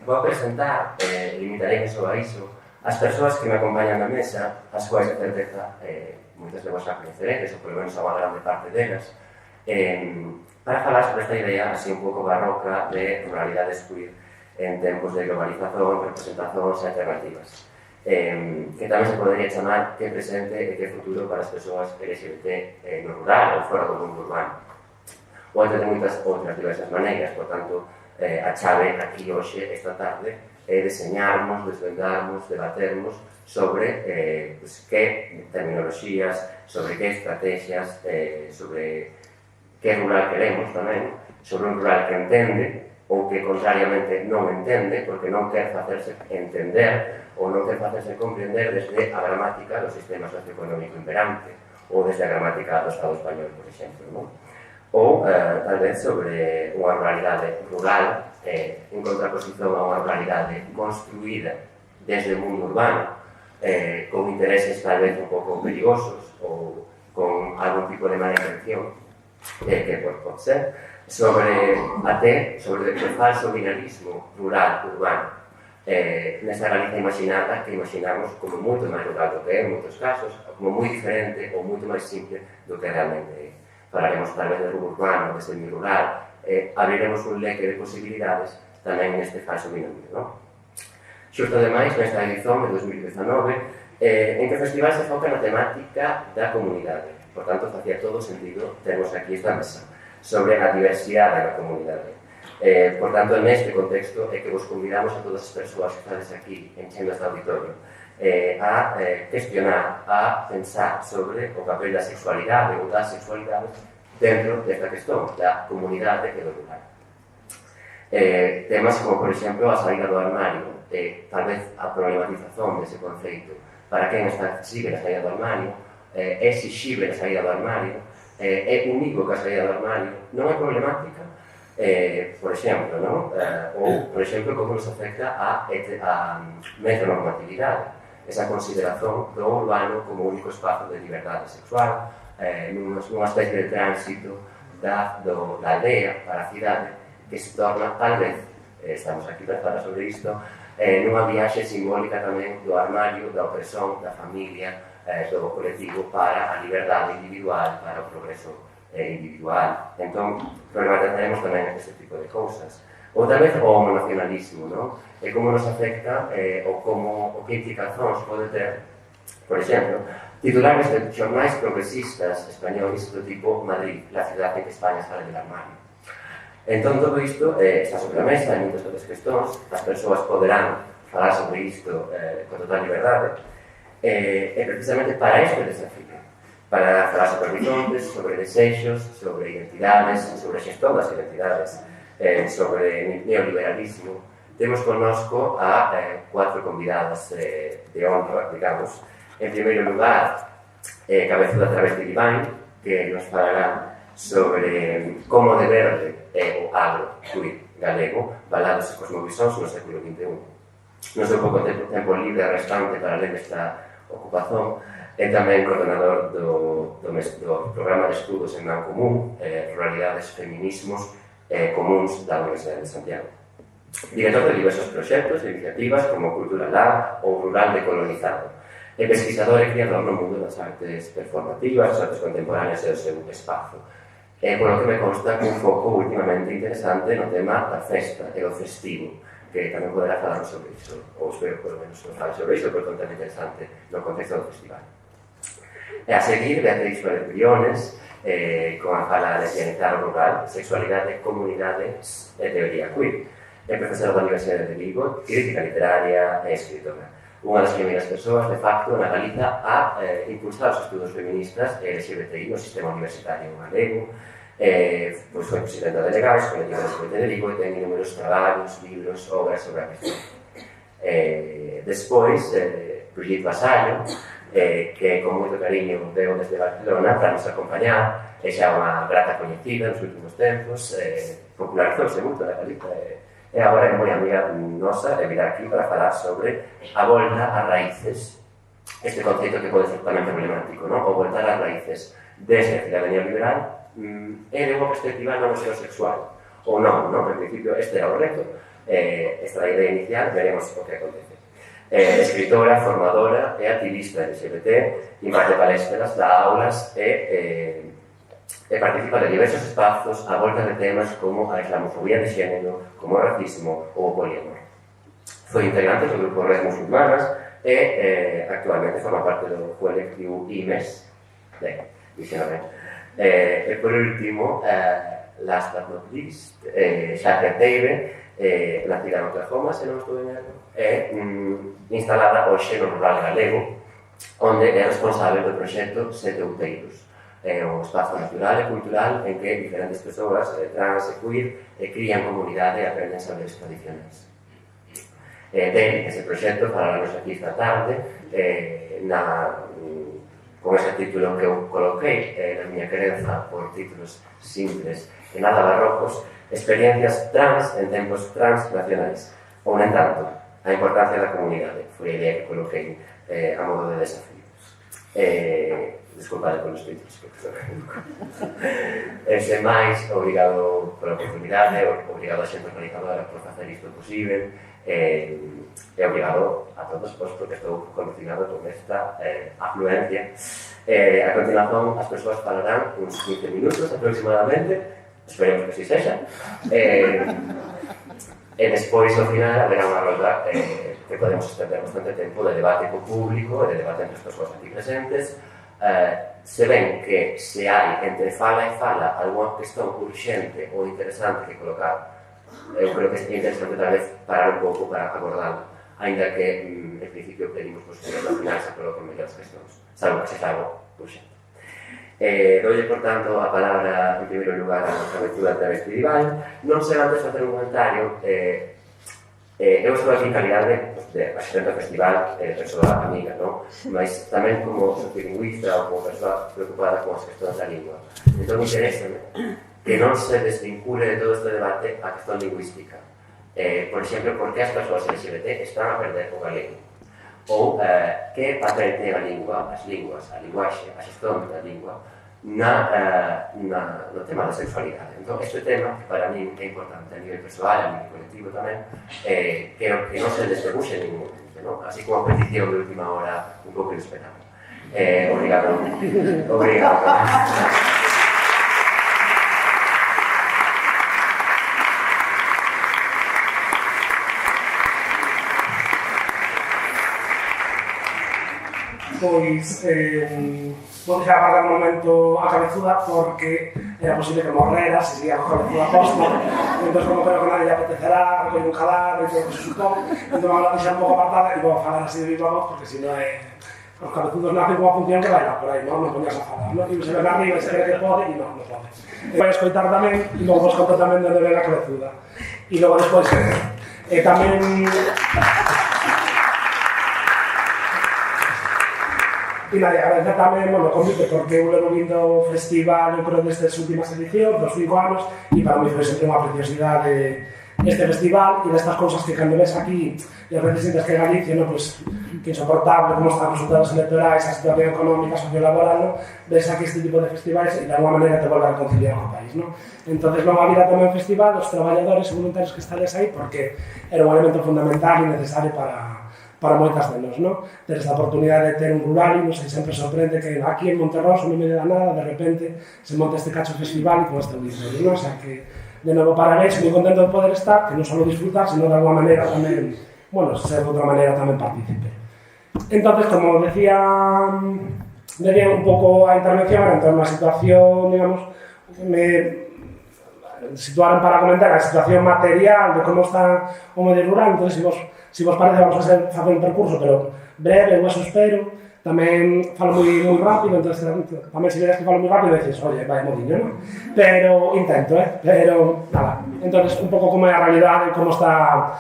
vou presentar, limitarei só a iso, as persoas que me acompañan na mesa, as quais de certeza moitas de vos a coñeceredes, ou polo menos a unha grande parte delas, para falar sobre esta idea así un pouco barroca de ruralidades queer en tempos de globalización, representacións e alternativas, que tamén se podería chamar que presente e que futuro para as persoas LGBT no rural ou fora do mundo urbano, ou entre moitas outras diversas maneiras. Por tanto, a chave aquí hoxe, esta tarde, é deseñarmos, desvendarmos, debatermos sobre que terminoloxías, sobre que estrategias, sobre que rural queremos tamén, sobre un rural que entende ou que contrariamente non entende, porque non quer facerse entender ou non quer facerse comprender desde a gramática do sistema socioeconómico imperante ou desde a gramática do Estado español, por exemplo, non? Ou tal vez sobre unha ruralidade rural en contraposición a unha ruralidade construída desde o mundo urbano, con intereses tal vez un pouco perigosos ou con algún tipo de mala intención, que pode ser, sobre o falso binarismo rural-urbano, nesta Galicia imaginada que imaginamos como moito máis rural do que é en moitos casos, como moi diferente ou moito máis simple do que realmente é. Falaremos tal vez do urbano, do semi-rural, abriremos un leque de posibilidades tamén neste falso binomio, non? Xusto ademais, nesta edición de 2019, en que o festival se foca na temática da comunidade. Por tanto, facía todo sentido termos aquí esta mesa sobre a diversidade da comunidade. Por tanto, neste contexto é que vos convidamos a todas as persoas que estades aquí enchendo este auditorio a cuestionar, a pensar sobre o papel da sexualidade ou das sexualidades dentro desta questão da comunidade e do rural. Temas como, por exemplo, a saída do armario, tal vez a problematización dese conceito, para quen está exigible a saída do armario, é exigible a saída do armario, é unívoca a saída do armario, non é problemática, por exemplo, non? Ou, por exemplo, como nos afecta a metronormatividade, esa consideración do urbano como único espazo de liberdade sexual, nunha especie de tránsito da aldea para a cidade, que se torna, tal vez, estamos aquí para falar sobre isto, nunha viaxe simbólica tamén do armario, da opresión, da familia, do colectivo para a liberdade individual, para o progreso individual. Entón, problematizaremos tamén este tipo de cousas. Ou tal vez o homonacionalismo, non? E como nos afecta ou que implicacións pode ter, por exemplo, titulares de xornais progresistas españoles do tipo Madrid, la ciudad en que España sale del armario. Entón, todo isto está sobre a mesa, en moitas outras questões, as persoas poderán falar sobre isto con total liberdade, e precisamente para este desafío, para falar sobre horizontes, sobre desexos, sobre identidades, sobre xestón das identidades, sobre neoliberalismo, temos connosco a 4 convidadas de honra, digamos. En primeiro lugar, Cabezuda Travesti Divine, que nos falará sobre como de verde é o agro queer galego, baladas e cosmovisóns no século XXI. No seu pouco tempo libre restante para ler esta ocupación, é tamén coordinador do programa de estudos en Man Común, Ruralidades, Feminismos Comuns da Universidade de Santiago. Director de diversos proxectos e iniciativas como Cultura Lab ou Rural Decolonizado. É pesquisador e criador no mundo das artes performativas, das artes contemporáneas e do seu espazo. Por lo que me consta que un foco últimamente interesante no tema da festa e do festivo, que tamén poderá falar sobre iso, ou espero por lo menos non fale sobre iso, porque é un tema interesante no contexto do festival. E a seguir, Beatriz Pérez Briones, con a fala de Lesbianidade Rural, Sexualidade, Comunidade e Teoría Queer. É profesora da Universidade de Vigo, crítica literaria e escritora. Unha das primeiras persoas, de facto, na Galiza a impulsar os estudos feministas e LGBTI no sistema universitario galego. Pois foi presidenta de Legais, colectiva LGBT de Vigo, e ten inúmeros traballos, libros, obras sobre a questão. Despois, Brigitte Vasallo, que con moito cariño veo desde Barcelona para nos acompañar, é xa unha grata coñecida nos últimos tempos, popularizouse moito na Galiza, e agora é moi amiga nosa e virá aquí para falar sobre a volta a raíces, este conceito que pode ser tamén problemático, non? O voltar a raíces desde a cidadanía liberal e de unha perspectiva non heterosexual, ou non, non? En principio este era o reto, esta idea inicial, veremos o que acontece. Escritora, formadora e activista LGBT, imparte palestras, dá aulas e participa de diversos espazos a volta de temas como a islamofobia de xénero, como o racismo ou o poliamor. Foi integrante do grupo Redes Musulmanas e actualmente forma parte do colectivo IMES. Ben, dixeno ben. E por último, last but not least, Xavier Teire, nacida en Oklahoma, se non estou en erro, instalada hoxe no rural galego, onde é responsable do proxecto Sete Outeiros. É un espazo natural e cultural en que diferentes persoas, trans e queer, crían comunidade e aprenden saberes tradicionais. Ese proxecto falarnos aquí esta tarde con ese título que eu coloquei na miña querenza por títulos simples e nada barrocos, experiencias trans en tempos transnacionais. Ou, en tanto, a importancia da comunidade foi a idea que coloquei a modo de desafíos. Desculpade polos títulos que sen máis, obrigado pola oportunidade, obrigado a xente organizadora por facer isto posible, e obrigado a todos porque estou condicionado con esta afluencia. A continuación, as persoas falarán uns 15 minutos aproximadamente, esperemos que así sexa, e despois, ao final, haberá unha rolda que podemos estender bastante tempo de debate co público e de debate entre as persoas aquí presentes. Se ven que se hai entre fala e fala algunha cuestión urxente ou interesante que colocar, eu creo que sería interesante tal vez parar un pouco para abordarlo, ainda que en principio pedimos que ao final se coloquen mellores cuestións, salvo que se xa algo urxente. Dolle, por tanto, a palabra en primeiro lugar a nosa aventura travestival. Non sei antes facer un comentario. Eu estou aquí en calidade de asistente ao festival, persoa amiga, non? Mas tamén como sociolingüista ou como persoa preocupada con as cuestións da lingua. Entón, interésame que non se desvincule de todo este debate a cuestión lingüística. Por exemplo, por que as persoas LGBT están a perder o galego? Ou que papel ten a lingua, as linguas, a linguaxe, a xestión da lingua no tema da sexualidade. Entón, este tema, que para mí é importante a nivel persoal, a nivel colectivo tamén, que non se despeguxe en ningún momento, non? Así como a petición de última hora un pouco inesperada. Obrigado. Obrigado. Pois, vou deixar guardar un momento a cabezuda porque era posible que morrera se seguía con cabezuda posta. Entón, como creo que nadie apetecerá, recolle un cadáver e todo o que se supón, entón vamos a deixar un pouco apartada e vou a falar así de viva voz porque se non é... Os cabezudos nacen con a función que vai lá por aí, non poñas a falar, non? E se ven arriba e se ve que pode e non pode. Vai a escoitar tamén e logo vos conto tamén de onde ven a cabezuda. E logo despois tamén... E nada, agradecer tamén o convite porque eu levo vindo o festival, eu creo, destas últimas edicións, dos 5 anos, e para mí foi sempre unha preciosidade este festival e destas cousas que cando ves aquí e a veces sientes que Galicia, no, pues, que insoportable como están os resultados electorais, a situación económica, sociolaboral, no, ves aquí este tipo de festivais e de alguma maneira te volve a reconciliar co país, no? Entonces non había tamén festival, os traballadores e voluntarios que estades aí porque era un elemento fundamental e necesario para moitas de nós, non? Ter esta oportunidade de ter un rural e non sei, sempre sorprende que aquí en Monterroso, no medio da nada, de repente se monta este cacho festival e con este auditorio, non? O sea que, de novo, parabéns, moi contento de poder estar, que non só disfrutar, sino de alguma maneira tamén, bueno, ser de outra maneira tamén partícipe. Entonces, como decía un pouco a intervención, era en torno a situación, digamos, me situaron para comentar a situación material de como está o medio rural. Entonces, se vos parece, vamos a facer un percurso, pero breve, eu eso espero. Tamén falo moi rápido, entonces tamén se vedes que falo moi rápido, dices, oye, vai modiño, non? Pero intento, pero nada. Entonces, un pouco como é a realidade, como está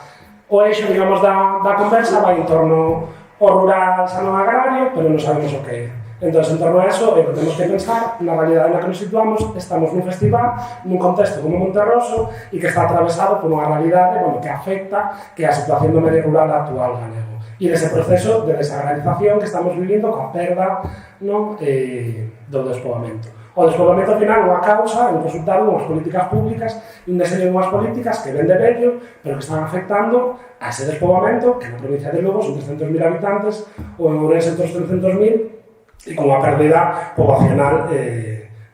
o eixo, digamos, da conversa, vai en torno ao rural sano agrario, pero non sabemos o que é. Entón, en torno a eso, temos que pensar na realidade na que nos situamos. Estamos nun festival, nun contexto como Monterroso e que está atravesado por unha realidade, bueno, que afecta que a situación do medio rural actual galego e dese proceso de desagranización que estamos vivindo coa perda, non, do despoboamento. O despoboamento ao final unha causa, un resultado, unhas políticas públicas e un deseño de unhas políticas que ven de bello, pero que están afectando a ese despoboamento, que na provincia de Lugo son 300.000 habitantes, ou en Ourense son 300.000, e con unha pérdida poboacional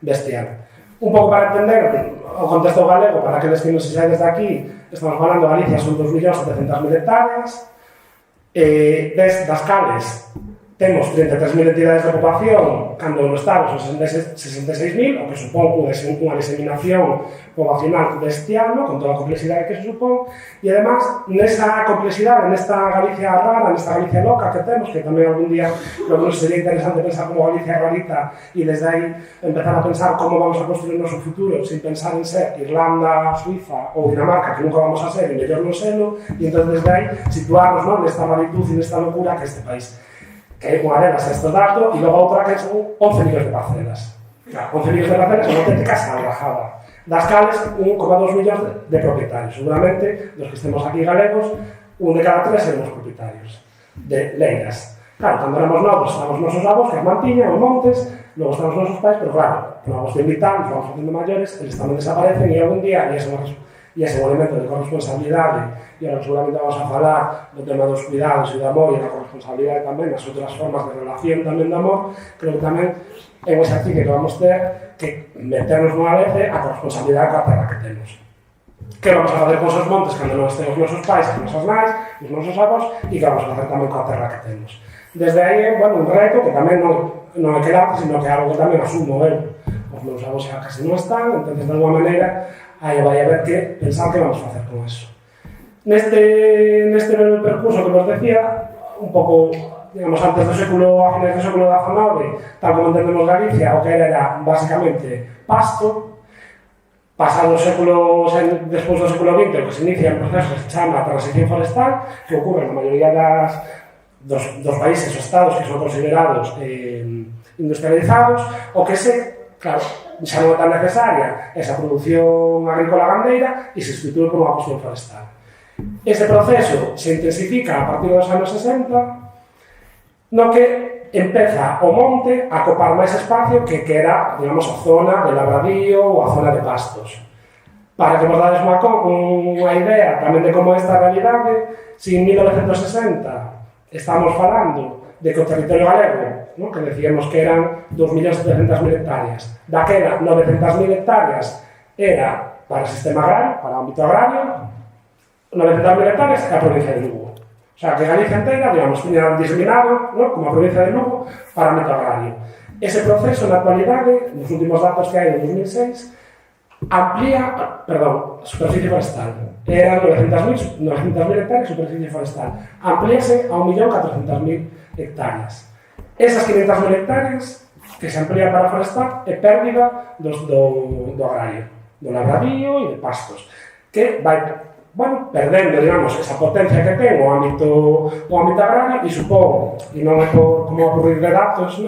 bestial. Un pouco para entender o contexto galego, para aqueles que non se saen desde aquí, estamos falando de Galicia, son 2.700.000 hectáreas, das cales temos 33.000 entidades de ocupación, cando no Estado son 66.000, o que supón unha diseminación poblacional bestial, con toda a complexidade que se supón, e además, nesa complexidade, nesta Galicia rara, nesta Galicia loca que temos, que tamén algún día nos sería interesante pensar como Galicia rarita e desde aí empezar a pensar como vamos a construir o noso futuro sin pensar en ser Irlanda, Suiza ou Dinamarca, que nunca vamos a ser, e mellor non selo, e entón desde aí situarnos nesta raritud e nesta locura que é este país. Que hai unha delas este dato, e logo outra que son 11 millóns de parcelas. Claro, 11 millóns de parcelas é unha auténtica salvajada. Das cales, 1,2 millóns de propietarios. Seguramente, dos que estemos aquí galegos, un de cada tres seremos propietarios de leiras. Claro, cando éramos novos, estamos nosos avós, que as mantiñan, os montes, logo estamos nosos pais, pero claro, nos vamos de invitar, nos vamos facendo maiores, eles tamén desaparecen e algún día, e ese é un elemento de corresponsabilidade, e agora seguramente vamos a falar do tema dos cuidados e do amor e da corresponsabilidade tamén, as outras formas de relación tamén do amor, creo que tamén é un exercicio que vamos ter que meternos nunha vez a corresponsabilidade coa terra que temos. Que vamos a facer con os montes cando non estén os nosos pais, as nosas nais, os nosos avós, e que vamos a facer tamén coa terra que temos. Desde aí, bueno, un reto que tamén non é quedar, sino que é algo que tamén asumo eu. Os meus avós xa casi non están, entón, de alguma maneira, aí vai haber que pensar que vamos a facer con eso. Neste breve percurso que vos decía, un pouco, digamos, antes do século, a finais do século XIX, tal como entendemos Galicia, o que era basicamente pasto. Pasado o século, despois do século XX, o que se inicia un proceso que se chama transición forestal, que ocorre na maioría dos países ou estados que son considerados industrializados, o que claro, xa non é tan necesaria esa produción agrícola gandeira e se substitúe por unha cuestión forestal. Ese proceso se intensifica a partir dos anos 60, no que empeza o monte a copar máis espacio que era, digamos, a zona de labradío ou a zona de pastos. Para que vos dades unha idea tamén de como é esta realidade, se en 1960 estamos falando de que o territorio galego, que decíamos que eran 2.700.000 hectáreas, daquela 900.000 hectáreas era para o sistema agrario, para o ámbito agrario, 900.000 hectáreas é a provincia de Lugo. O sea, que Galicia entera, digamos, tiña diseminado, como a provincia de Lugo, para o ámbito agrario. Ese proceso, na actualidade, nos últimos datos que hai en 2006, amplía, a superficie forestal. Eran 900.000 hectáreas de superficie forestal. Amplíase a 1.400.000 hectáreas. Esas 500.000 hectáreas que se amplía para forestal é pérdida do agrario, do labradío e de pastos, que vai, perdendo, digamos, esa potencia que ten o ámbito agrario e supón, e non é como ocurrir de datos,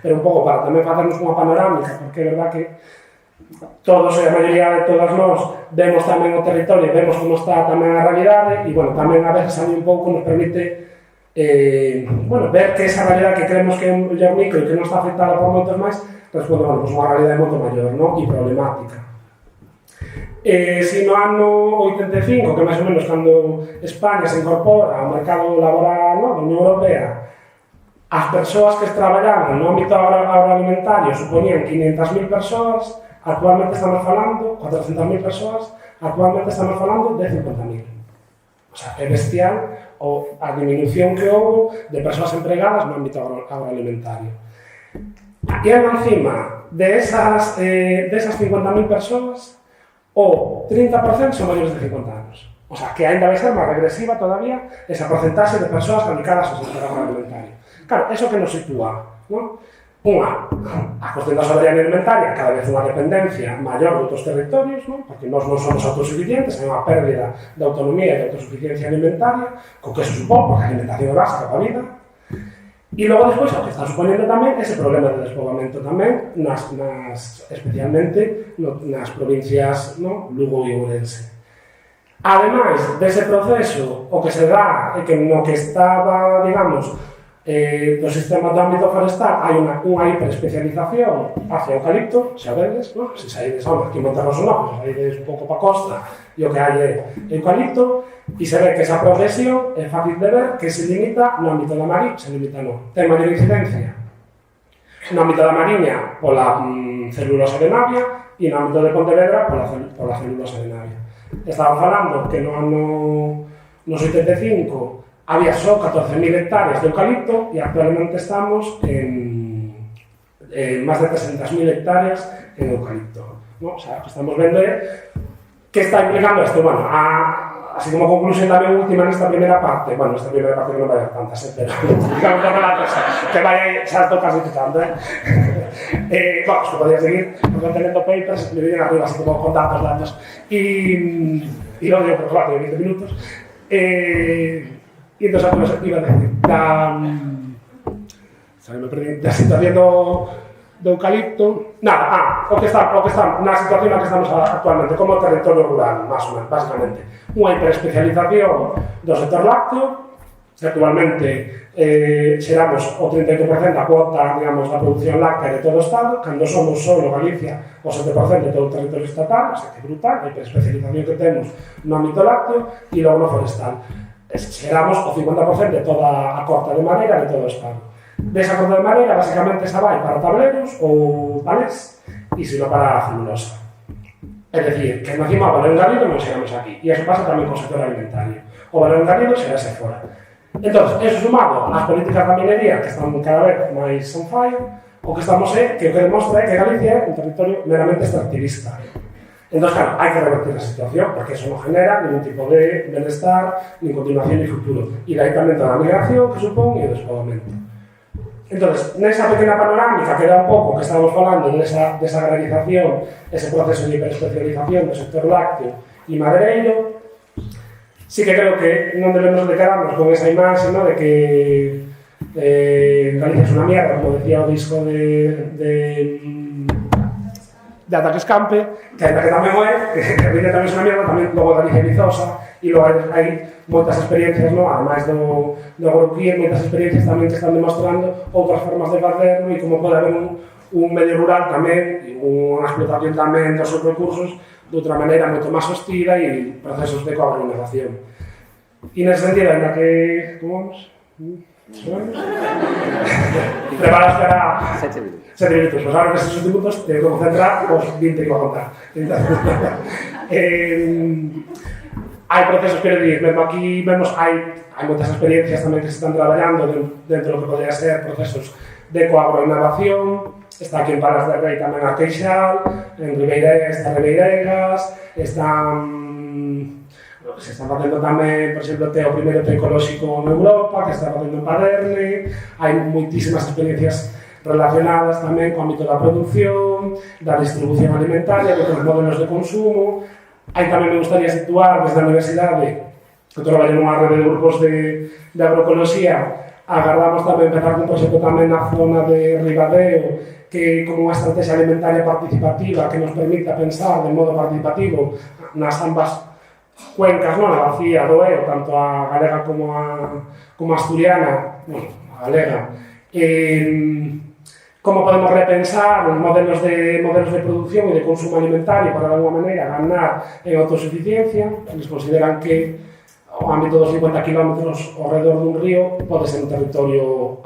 pero un pouco para tamén facernos unha panorámica, porque é verdad que todos e a maioría de todas nós vemos tamén o territorio, vemos como está tamén a realidade e, tamén a veces a mí un pouco nos permite ver que esa realidade que creemos que é un mellor micro e que non está afectada por moitos máis responde, unha realidade moito maior, e problemática. Se no ano 85, que máis ou menos cando España se incorpora ao mercado laboral da Unión Europea, as persoas que traballaban no ámbito agroalimentario supoñían 500.000 persoas. Actualmente estamos falando 400.000 persoas, actualmente estamos falando de 50.000. O sea, é bestial a diminución que houve de persoas empregadas no ámbito agroalimentario. E encima desas 50.000 persoas, o 30% son maiores de 50 anos. O sea, que ainda vai ser máis regresiva todavía esa porcentaxe de persoas dedicadas ao sector agroalimentario. Claro, eso que nos sitúa, a cuestión da soberanía alimentaria, cada vez unha dependencia maior de outros territorios, porque nós non somos autosuficientes, hai unha pérdida de autonomía e de autosuficiencia alimentaria, co que se supón, porque a alimentación é básica para a vida. E logo despois o que está supoñendo tamén ese problema de despoboamento tamén, especialmente nas provincias Lugo e Ourense. Ademais dese proceso, o que se dá é que no que estaba, digamos, do sistema do ámbito forestal hai unha hiperespecialización hacia o eucalipto, xa vedes, non? Se saídes aquí en Monterroso non, saídes un pouco pa costa e o que hai é eucalipto, e se ve que esa progresión é fácil de ver que se limita no ámbito da mariña, se limita non. Ten maior incidencia no ámbito da mariña pola celulosa de Navia e no ámbito de Pontevedra pola celulosa de Navia. Estaba falando que no ano nos 85 había só 14.000 hectáreas de eucalipto e actualmente estamos en máis de 300.000 hectáreas en eucalipto. ¿No? O sea, que estamos vendo que está implicando isto. Bueno, así como conclusión tamén última nesta primeira parte, bueno, nesta primeira parte que non vai haber tantas, pero digamos que la cosa, que vai aí salto casi picando, bueno, es que podría seguir, porque teniendo papers, me vienen arriba así como con datos, y lo digo por claro, 20 minutos, y entonces aquí nos iba a decir, me perdí, la situación do eucalipto, nada, o que está na situación na que estamos actualmente como territorio rural, máis ou menos, basicamente, unha hiperespecialización do sector lácteo, que actualmente xeramos o 38% da cuota, digamos, da produción láctea de todo o Estado, cando somos só Galicia o 7% de todo o territorio estatal, o sea que brutal, a hiperespecialización que temos no ámbito lácteo e logo no forestal. Xeramos o 50% de toda a corta de madeira de todo o Estado. Desa corta de madeira, basicamente, esa vai para tableros ou palés e sino para a celulosa. É dicir, que encima o valor engadido non xeramos aquí. E iso pasa tamén co sector alimentario. O valor engadido xerase fora. Entón, eso sumado ás políticas da minería que están cada vez máis on fire, o que estamos que o que demostra é que Galicia é un territorio meramente extractivista. Entón, claro, hai que revertir a situación, porque eso non genera ningún tipo de benestar, ni continuación, ni futuro. E daí tamén toda a migración que supón e o despoboamento. Entón, nesa pequena panorámica que dá un pouco que estamos falando desa agrarización, ese proceso de hiperespecialización do sector lácteo e madereiro, sí que creo que non debemos de quedarnos con esa imaxe, ¿no?, de que Galicia es una mierda, como decía o disco de Ataques Campe, que ainda que tamén que Galicia tamén é unha mierda, tamén logo Galicia é vizosa, e logo hai moitas experiencias, ¿no?, ademais do agroquíer, moitas experiencias tamén que están demostrando outras formas de facer, e como pode haber un medio rural tamén, unha explotación tamén dos seus recursos de outra maneira moito máis hostila e procesos de coagroinnovación. E nese sentido, ainda que... Como vamos? Preparados para... 7 minutos. 7 minutos. Pues ahora que estos minutos te tengo que concentrar, pues 20 que iba a contar. Hai procesos, quero dicir, mesmo aquí vemos, hai moitas experiencias tamén que se están traballando dentro do que podría ser procesos de coagroinnovación. Está aquí en Palas de Rei tamén a Queixal, en Ribeiregas, se están facendo tamén, por exemplo, o primeiro té ecolóxico en Europa, que se está facendo en Paderne, hai moitísimas experiencias relacionadas tamén co ámbito da produción, da distribución alimentaria, de outros modelos de consumo. Aí tamén me gustaría situar desde a universidade, que traballo nunha rede de grupos de agroecoloxía, agardamos tamén empezar un proxecto tamén na zona de Ribadeo, que como unha estrategia alimentaria participativa que nos permita pensar de modo participativo nas ambas cuencas, non? A Bacía do Eo, tanto a galega como a asturiana, bueno, a galega, como podemos repensar os modelos de producción e de consumo alimentario para, de alguma maneira, ganar en autosuficiencia. Eles consideran que o ámbito dos 50 km ao redor dun río pode ser un territorio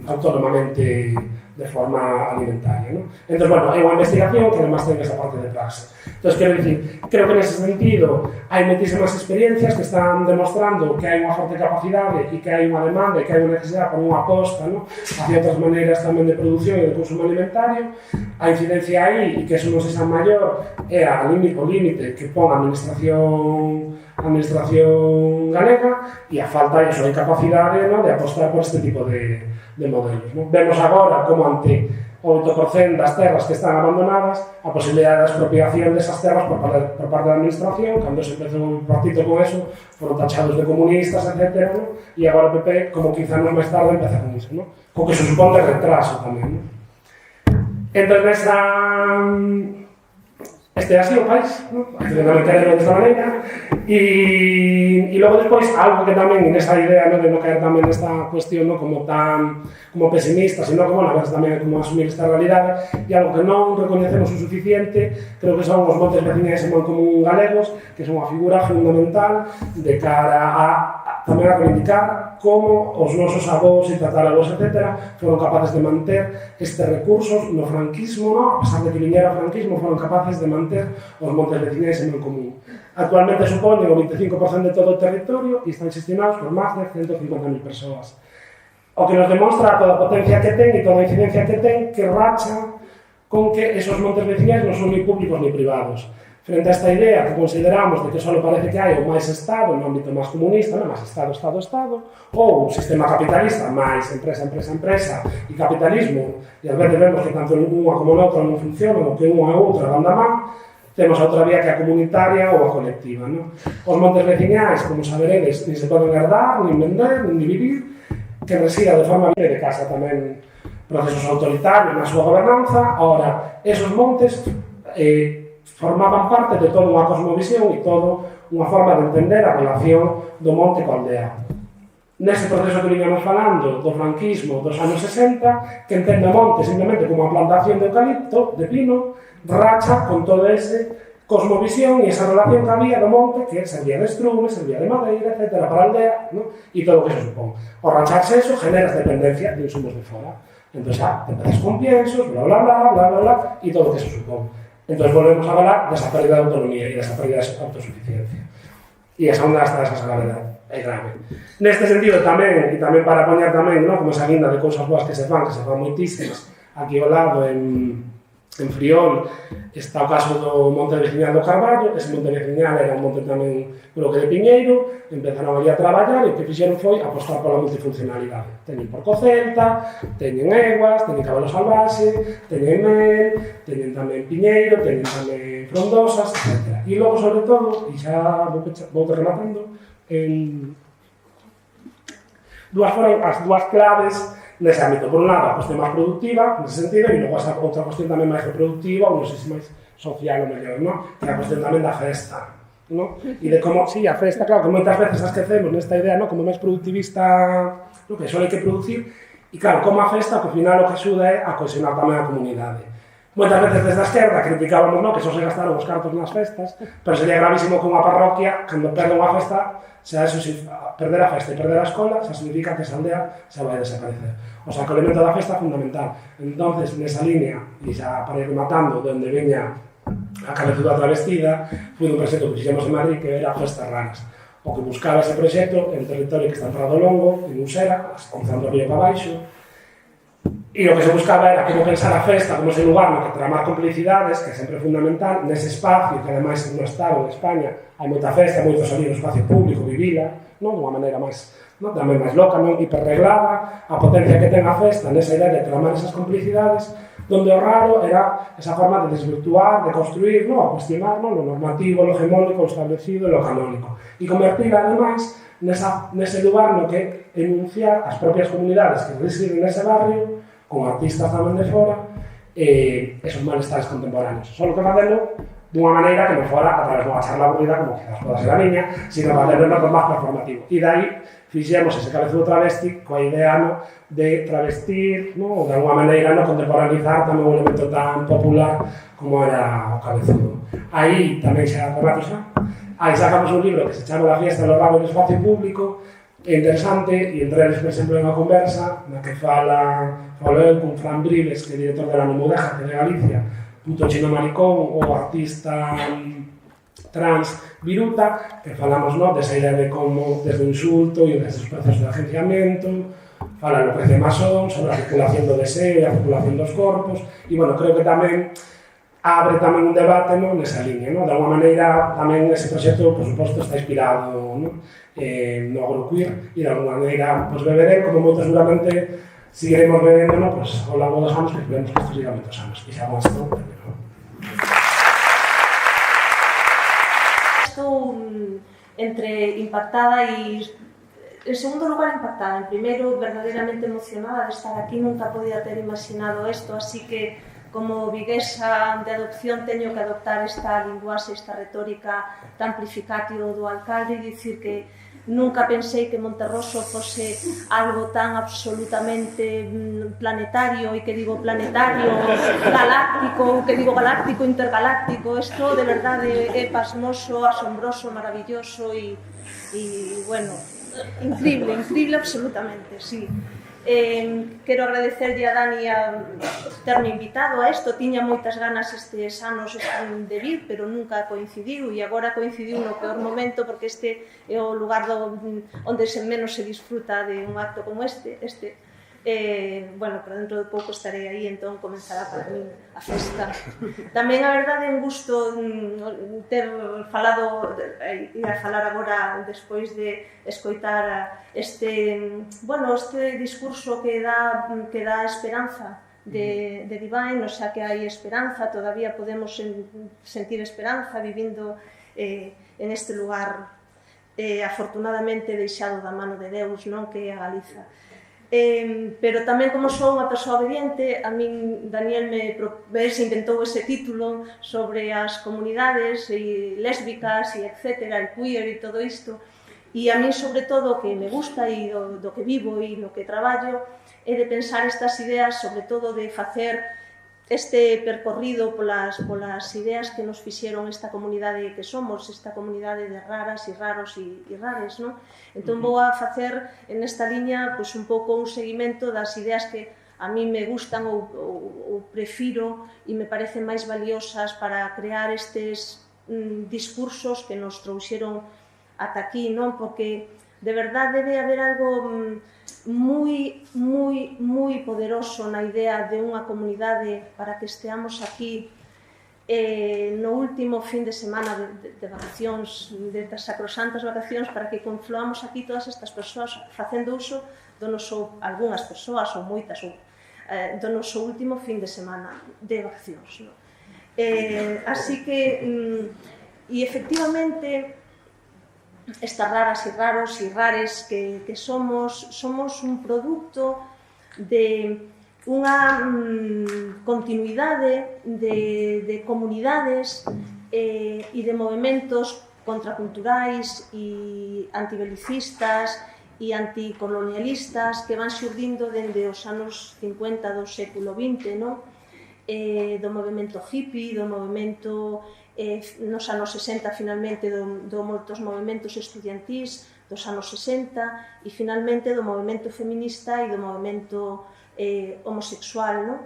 autónomamente de forma alimentaria, ¿no? Entón, bueno, é unha investigación que además ten esa parte de praxe. Entón, quero dicir, creo que nese sentido hai moitísimas experiencias que están demostrando que hai unha forte capacidade e que hai unha demanda e que hai unha necesidade por unha aposta, ¿no?, hacia outras maneiras tamén de producción e de consumo alimentario. A incidencia aí, e que eso non sexa maior, é o límite que pon a administración galega e a falta de capacidade, ¿no?, de apostar por este tipo de modelos, ¿no? Vemos agora como ante o 8% das terras que están abandonadas a posibilidade de expropiación desas terras por parte da administración. Cando se empezou un partito con eso, foron tachados de comunistas, etc., ¿no? E agora o PP, como 15 anos máis tarde, empeza con iso, ¿no?, co que se supón de retraso tamén, ¿no? Entón, este ha sido o país, ¿no? Tamén queremos desta maneira. E logo despois, algo que tamén, nesa idea, ¿no?, de non caer tamén nesta cuestión, ¿no?, como tan como pesimista, sino como, a veces tamén como asumir esta realidade, e algo que non recoñecemos o suficiente, creo que son os montes veciñais en Mancomún galegos, que son unha figura fundamental de cara a tamén a reivindicar como os nosos avós e tataravós, etc., foron capaces de manter estes recursos no franquismo, ¿no?, a pesar de que viñera o franquismo, foron capaces de manter os montes veciñais en Mancomún. Actualmente suponen o 25% de todo o territorio e están gestionados por máis de 150.000 persoas. O que nos demostra toda a potencia que ten e toda a incidencia que ten, que racha con que esos montes veciñais non son ni públicos ni privados. Frente a esta idea que consideramos de que só parece que hai o máis Estado no ámbito máis comunista, non máis Estado, Estado, Estado, ou un sistema capitalista máis empresa, empresa, empresa e capitalismo, e a veces vemos que tanto unha como noutra non funcionan, ou que unha ou outra van da man, temos a outra vía que é a comunitaria ou a colectiva. ¿No? Os montes veciñais, como saberedes, nin se poden herdar, nin vender, nin dividir, que resida de forma libre de casa tamén procesos autoritarios na súa gobernanza. Ora, esos montes formaban parte de toda unha cosmovisión e toda unha forma de entender a relación do monte coa aldea. Nese proceso que viñamos falando do franquismo dos anos 60, que entende o monte simplemente como unha plantación de eucalipto, de pino, racha con toda esa cosmovisión e esa relación que había do monte, que servía de estrume, servía de madeira, etc., para a aldea, ¿no?, e todo o que se supón. O racharse eso generas dependencia de insumos de fora. Entón, te empezas con piensos, bla, bla, bla, bla, bla, bla, e todo o que se supón. Entón, volvemos a falar desa pérdida de autonomía e desa pérdida de autosuficiencia. E esa unha das tasas a gravedade. É grave. Neste sentido tamén, e tamén para poñer tamén, ¿no?, como esa guinda de cousas boas que se fan moitísimas, aquí ao lado en Friol está o caso do monte veciñal do Carballo. Ese monte veciñal era un monte tamén bloque de piñeiro, empezaron ali a traballar e o que fixeron foi apostar pola multifuncionalidade. Teñen porco celta, teñen eguas, teñen cabalo salvaxe, teñen mel, teñen tamén piñeiro, teñen tamén frondosas, etc. E logo, sobre todo, e xa vou rematando, foron as dúas claves nese ámbito. Por un lado, a cuestión máis productiva, nese sentido, e logo esa outra cuestión tamén máis reproductiva, ou non sei se máis social ou mellor, ¿no?, que é a cuestión tamén da festa, ¿no?, e de como, sí, a festa, claro, que moitas veces esquecemos nesta idea, ¿no?, como máis productivista, ¿no?, que só hai que producir, e claro, como a festa, que ao final o que axuda é a cohesionar tamén a comunidade. Moitas veces desde a esquerda criticábamos, ¿no?, que só se gastaron os cartos nas festas, pero sería gravísimo que unha parroquia, cando perde unha festa, xa eso, perder a festa e perder a escola, xa significa que esa aldea xa vai desaparecer. O sea, que o elemento da festa é fundamental. Entonces, nesa línea, e xa para ir rematando, de onde veña a cabezuda travestida, foi un proxecto que fixemos en Madrid, que era Festas Raras. O que buscaba ese proxecto en territorio que está en Prado Longo, en Usera, cruzando o río para baixo, e o que se buscaba era como pensar a festa como ese lugar no que tramar complicidades, que é sempre fundamental, nese espacio, que ademais no Estado, en España, hai moita festa, moito salir no espacio público, vivila, non? De unha maneira máis, non? Tamén máis loca, non hiperreglada, a potencia que ten a festa nesa idea de tramar esas complicidades, donde o raro era esa forma de desvirtuar, de construir, non? A cuestionar, non? Lo normativo, lo hegemónico, lo establecido e lo canónico. E convertir, ademais, nese lugar no que enunciar as propias comunidades que residen nese barrio, con artistas tamén de fora, esos malestares contemporáneos. Só que facelo dunha maneira que non fora a través dunha charla aburrida, como quizás poda ser a miña, sino facelo en algo máis performativo. E dai fixemos ese cabezudo travesti coa idea, no, de travestir, no, de alguma maneira, no, contemporaneizar tamén un elemento tan popular como era o cabezudo. Aí tamén xa remato xa. Aí sacamos un libro que se chama La fiesta do rabo no espacio público. É interesante, e entre eles, por exemplo, unha conversa na que falo eu con Fran Briles, que é director de la Mudeja, que é de Galicia, puto chino maricón, o artista trans Viruta, que falamos, no, desa idea de como desde o insulto e desde os procesos de agenciamento, fala no precio masón, sobre a circulación do deseo e a circulación dos corpos, e, bueno, creo que tamén abre tamén un debate, no, nesa línea, no? De alguma maneira, tamén ese proxecto, por suposto, está inspirado, no, no agroqueer, e de alguma maneira, pues, beberé, como moito seguramente seguiremos bebendo, no, pues, ao longo dos anos, que esperemos que isto siga moitos anos, e xa máis, no? Estou entre impactada e, en segundo lugar, impactada. En primeiro, verdadeiramente emocionada de estar aquí, nunca podía ter imaginado isto, así que como viguesa de adopción teño que adoptar esta linguaxe, esta retórica tan amplificatio do alcalde e dicir que nunca pensei que Monterroso fose algo tan absolutamente planetario, e que digo planetario, galáctico, que digo galáctico, intergaláctico. Isto de verdade é pasmoso, asombroso, maravilloso e bueno, increíble, increíble absolutamente, sí. Quero agradecerlle a Dani a terme invitado a isto. Tiña moitas ganas estes anos de vir, pero nunca coincidiu, e agora coincidiu no peor momento, porque este é o lugar onde menos se disfruta de un acto como este. Bueno, pero dentro de pouco estarei aí, entón comenzará para mí a festa. Tamén a verdade é un gusto ter falado, ir a falar agora despois de escoitar este discurso que dá esperanza de Divine, o sea que hai esperanza, todavía podemos sentir esperanza vivindo en este lugar afortunadamente deixado da mano de Deus, non, que é a Galiza. Pero tamén, como sou unha persoa obediente, a min Daniel se inventou ese título sobre as comunidades lésbicas e etcétera, e queer e todo isto, e a min sobre todo o que me gusta e do que vivo e no que traballo é de pensar estas ideas, sobre todo de facer este percorrido polas ideas que nos fixeron esta comunidade que somos, esta comunidade de raras e raros e rares, non? Entón vou a facer nesta liña un pouco un seguimento das ideas que a mí me gustan ou prefiro e me parecen máis valiosas para crear estes discursos que nos trouxeron ata aquí, non? Porque de verdade debe haber algo moi poderoso na idea de unha comunidade para que esteamos aquí no último fin de semana de vacacións, destas sacrosantas vacacións, para que confluamos aquí todas estas persoas facendo uso do noso, algunhas persoas ou moitas, do noso último fin de semana de vacacións. Así que, e efectivamente, estas raras e raros e rares que somos un producto de unha continuidade de comunidades e de movementos contraculturais e antibelicistas e anticolonialistas que van xurdindo dende os anos 50 do século XX, non? Do movimento hippie, do movimento nos anos 60 finalmente dos movimentos estudiantís dos anos 60 e finalmente do movimento feminista e do movimento homosexual, non?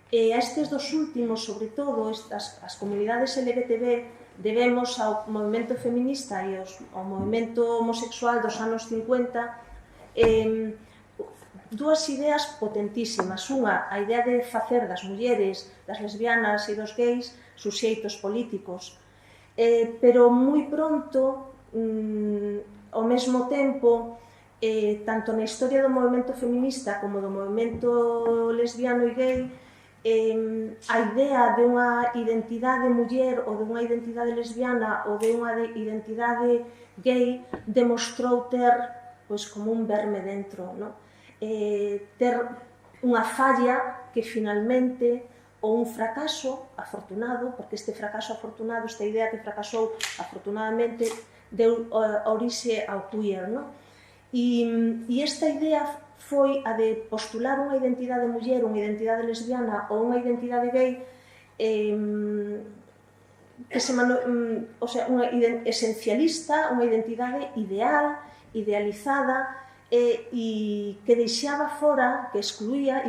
E a estes dos últimos, sobre todo, as comunidades LGTB, debemos ao movimento feminista e ao movimento homosexual dos anos 50 dúas ideas potentísimas. Unha, a idea de facer das mulleres, das lesbianas e dos gays suxeitos políticos, pero moi pronto, ao mesmo tempo, tanto na historia do movimento feminista como do movimento lesbiano e gay, a idea de unha identidade muller ou de unha identidade lesbiana ou de unha identidade gay demostrou ter como un verme dentro, non? Ter unha falla que finalmente, ou un fracaso afortunado, porque este fracaso afortunado, esta idea que fracasou afortunadamente, deu orixe ao queer, non? E esta idea foi a de postular unha identidade muller, unha identidade lesbiana ou unha identidade gay unha esencialista, unha identidade ideal, idealizada, e que deixaba fora, que excluía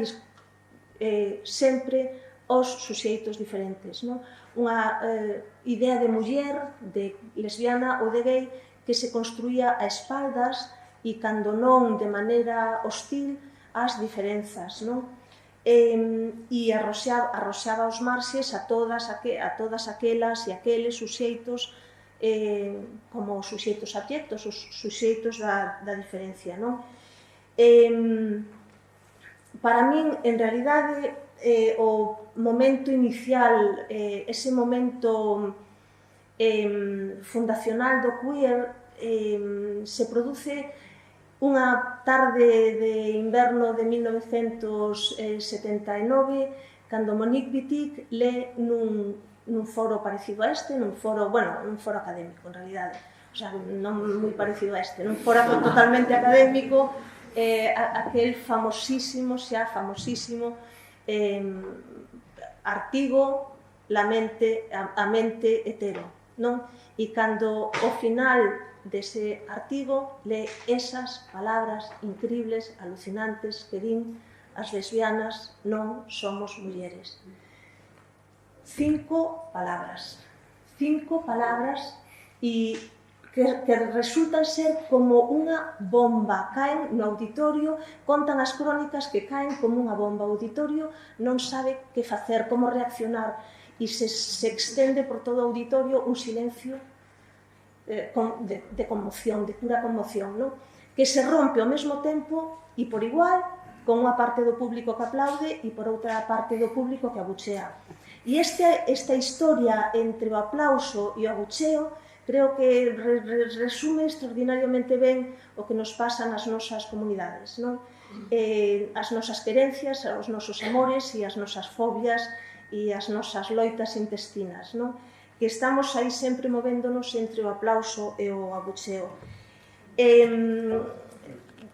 sempre os suxeitos diferentes, non? Unha idea de muller, de lesbiana ou de gay que se construía a espaldas e cando non de maneira hostil as diferenzas, non? E arroxaba aos marxes a todas aquelas e aqueles suxeitos como suxeitos abyectos, os suxeitos da diferencia, non? Para min, en realidade, o momento inicial, ese momento fundacional do queer, se produce unha tarde de inverno de 1979, cando Monique Wittig lé nun foro parecido a este, nun foro académico, en realidade, o sea, non moi parecido a este, nun foro totalmente académico, aquel famosísimo artigo a mente hetero, non? E cando ao final dese artigo lé esas palabras increíbles, alucinantes, que din: as lesbianas non somos mulleres. 5 palabras e que resultan ser como unha bomba, caen no auditorio, contan as crónicas que caen como unha bomba, o auditorio non sabe que facer, como reaccionar, e se extende por todo o auditorio un silencio de conmoción, de pura conmoción, non? Que se rompe ao mesmo tempo e por igual con unha parte do público que aplaude e por outra parte do público que abuchea. E esta historia entre o aplauso e o abucheo creo que resume extraordinariamente ben o que nos pasa nas nosas comunidades, non? As nosas querencias, os nosos amores e as nosas fobias e as nosas loitas intestinas, non? Que estamos aí sempre movéndonos entre o aplauso e o abucheo.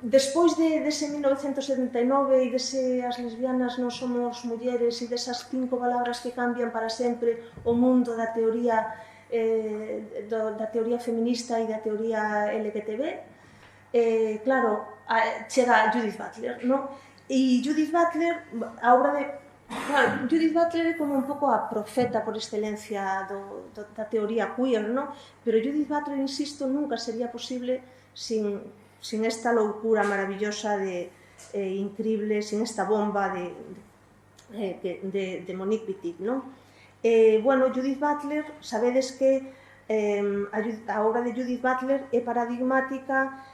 Despois dese 1979 e dese as lesbianas non somos mulleres e desas 5 palabras que cambian para sempre o mundo da teoría feminista e da teoría LGTB, claro, chega Judith Butler, non? E Judith Butler, a obra de... Claro, Judith Butler é como un pouco a profeta por excelencia da teoría queer, non? Pero Judith Butler, insisto, nunca sería posible sin esta loucura maravillosa increíble, sin esta bomba de Monique Wittig, non? Bueno, Judith Butler, sabedes que a obra de Judith Butler é paradigmática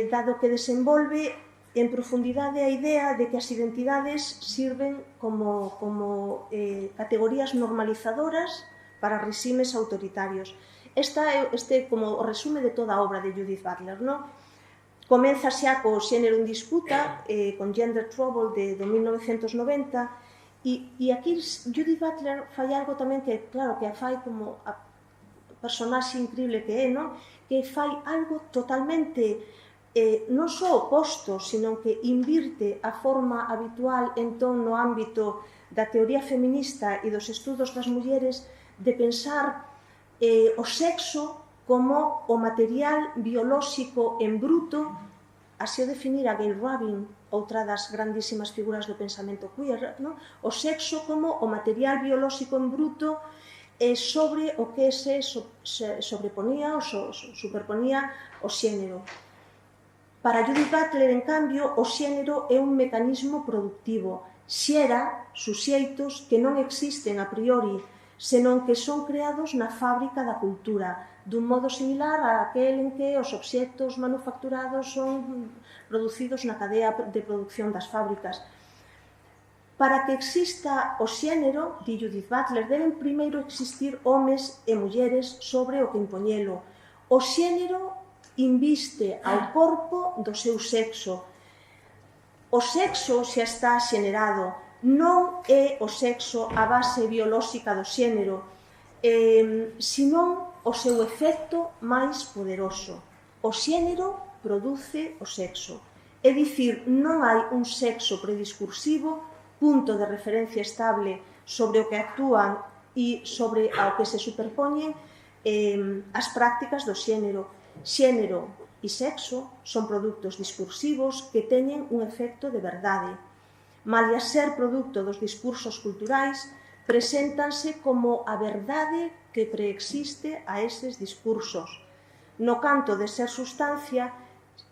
dado que desenvolve en profundidade a idea de que as identidades sirven como categorías normalizadoras para reximes autoritarios. Este como o resume de toda a obra de Judith Butler, non? Comeza xa co xénero en disputa, con Gender Trouble de 1990, e aquí Judith Butler fai algo tamén que, claro, que a fai como a personaxe increíble que é, non? Que fai algo totalmente non só oposto, sino que invirte a forma habitual entón no ámbito da teoría feminista e dos estudos das mulleres de pensar o sexo como o material biolóxico en bruto, así o definira Gayle Rubin, outra das grandísimas figuras do pensamento queer, non? O sexo como o material biolóxico en bruto sobre o que se sobreponía ou superponía o xénero. Para Judith Butler, en cambio, o xénero é un mecanismo productivo, xera suxeitos que non existen a priori, senón que son creados na fábrica da cultura, dun modo similar a aquel en que os obxectos manufacturados son producidos na cadea de producción das fábricas. Para que exista o xénero, di Judith Butler, deben primeiro existir homes e mulleres sobre o que impoñelo. O xénero inviste ao corpo do seu sexo. O sexo xa está xenerado, non é o sexo a base biolóxica do xénero, senón o seu efecto máis poderoso. O xénero produce o sexo. É dicir, non hai un sexo prediscursivo, punto de referencia estable sobre o que actúan e sobre ao que se superpoñen as prácticas do xénero. Xénero e sexo son produtos discursivos que teñen un efecto de verdade. Malia ser produto dos discursos culturais, preséntanse como a verdade que preexiste a eses discursos. No canto de ser sustancia,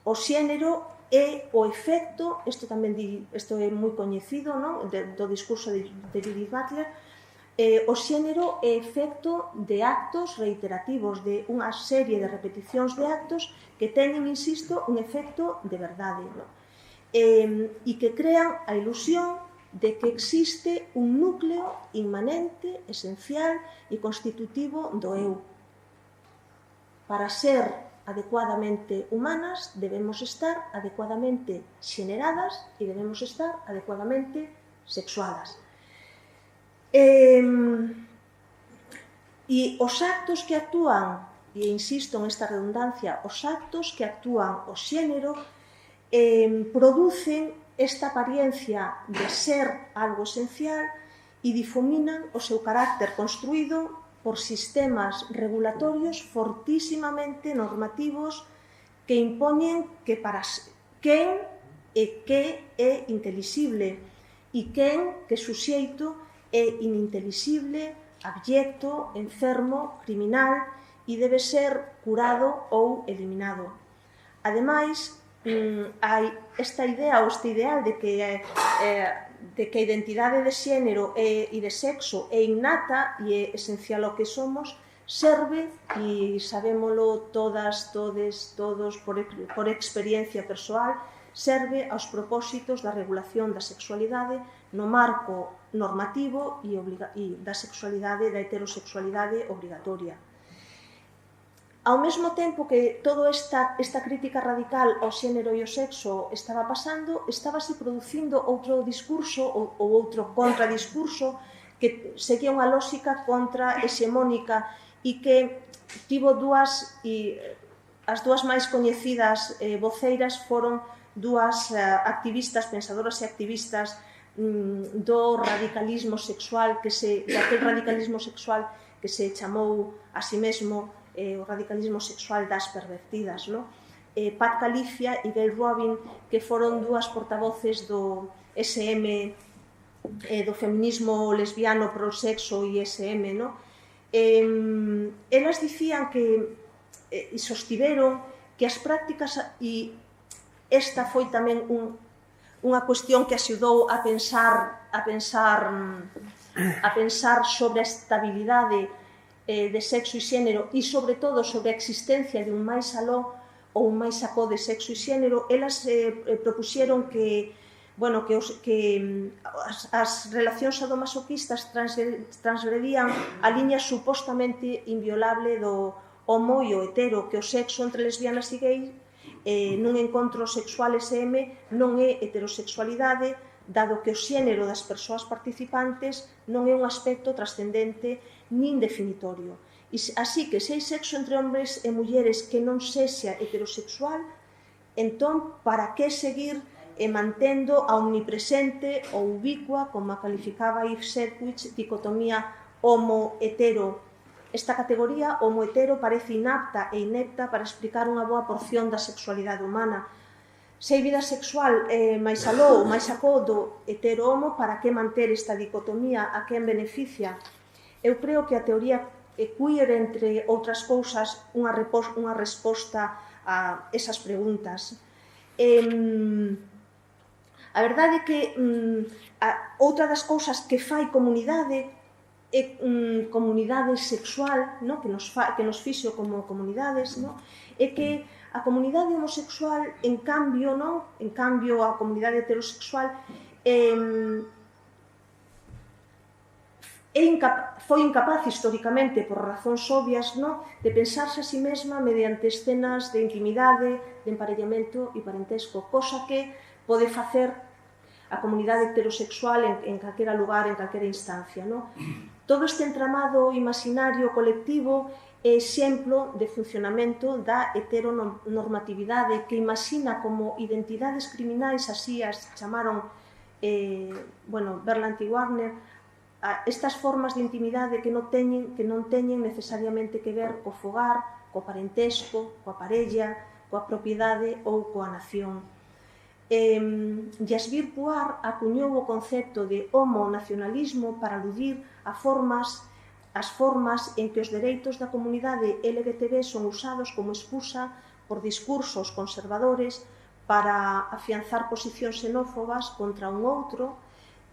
o xénero é o efecto, isto é moi coñecido, non? Do discurso de Judith Butler, o xénero é efecto de actos reiterativos, de unha serie de repeticións de actos que teñen, insisto, un efecto de verdade, non? E que crean a ilusión de que existe un núcleo inmanente, esencial e constitutivo do eu. Para ser adecuadamente humanas, debemos estar adecuadamente xeneradas e debemos estar adecuadamente sexuadas. E os actos que actúan, e insisto nesta redundancia, os actos que actúan o xénero producen esta apariencia de ser algo esencial e difuminan o seu carácter construído por sistemas regulatorios fortísimamente normativos que impoñen que para quen e que é intelixible e quen que suxeito é inintelixible, abyecto, enfermo, criminal e debe ser curado ou eliminado. Ademais, hai esta idea ou este ideal de que a identidade de xénero e de sexo é innata e é esencial ao que somos, serve, e sabémolo todas, todes, todos por experiencia persoal, serve aos propósitos da regulación da sexualidade no marco normativo e da sexualidade, da heterosexualidade obrigatoria. Ao mesmo tempo que toda esta crítica radical ao xénero e ao sexo estaba pasando, estábase producindo outro discurso ou outro contradiscurso que seguía unha lógica contrahexemónica e que tivo as dúas máis coñecidas voceiras foron dúas activistas, pensadoras e activistas do radicalismo sexual, daquel radicalismo sexual que se chamou a si mesmo o radicalismo sexual das pervertidas, no? Pat Califia e Gail Rubin, que foron dúas portavoces do SM, do feminismo lesbiano pro sexo e SM, no? Elas dicían que, e sostiveron, que as prácticas, e esta foi tamén unha cuestión que axudou a pensar sobre a estabilidade de sexo e xénero e, sobre todo, sobre a existencia de un máis aló ou un máis acó de sexo e xénero. Elas propuxeron que as relacións sadomasoquistas transgredían a liña supostamente inviolable do homo e o hetero, que o sexo entre lesbianas e gays nun encontro sexual SM non é heterosexualidade, dado que o xénero das persoas participantes non é un aspecto trascendente nin definitorio. Así que se hai sexo entre hombres e mulleres que non sexa heterosexual, entón, para que seguir mantendo a omnipresente ou ubicua, como a calificaba Yves Sedgwick, dicotomía homo-hetero? Esta categoría homo-hetero parece inapta e inepta para explicar unha boa porción da sexualidade humana. Se hai vida sexual máis aló ou máis acó do hetero-homo, para que manter esta dicotomía? A quen beneficia? Eu creo que a teoría queer, entre outras cousas, unha resposta a esas preguntas. A verdade é que outra das cousas que fai comunidade é comunidade sexual, no? que nos fixo como comunidades, no? É que a comunidade homosexual, en cambio, a comunidade heterosexual foi incapaz históricamente, por razóns obvias, de pensarse a si mesma mediante escenas de intimidade, de emparellamento e parentesco, cosa que pode facer a comunidade heterosexual en calquera lugar, en calquera instancia. Todo este entramado imaginario colectivo é exemplo de funcionamento da heteronormatividade, que imagina como identidades criminais, así as chamaron Berlant e Wagner, estas formas de intimidade que non teñen necesariamente que ver co fogar, co parentesco, coa parella, coa propiedade ou coa nación. Jasbir Puar acuñou o concepto de homonacionalismo para aludir as formas en que os dereitos da comunidade LGTB son usados como excusa por discursos conservadores para afianzar posicións xenófobas contra un outro,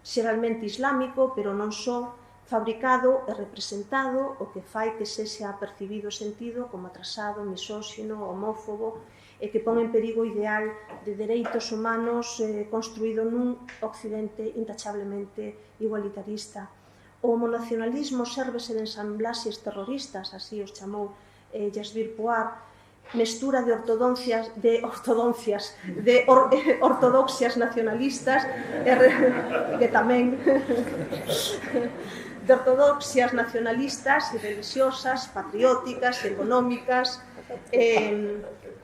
xeralmente islámico, pero non só, fabricado e representado, o que fai que sexa percibido e sentido como atrasado, misóxino, homófobo, e que pon en perigo o ideal de dereitos humanos construído nun occidente intachablemente igualitarista. O homonacionalismo sérvese de ensamblaxes terroristas, así os chamou Jasbir Puar, mestura de ortodoxias nacionalistas que tamén de ortodoxias nacionalistas e religiosas, patrióticas, económicas,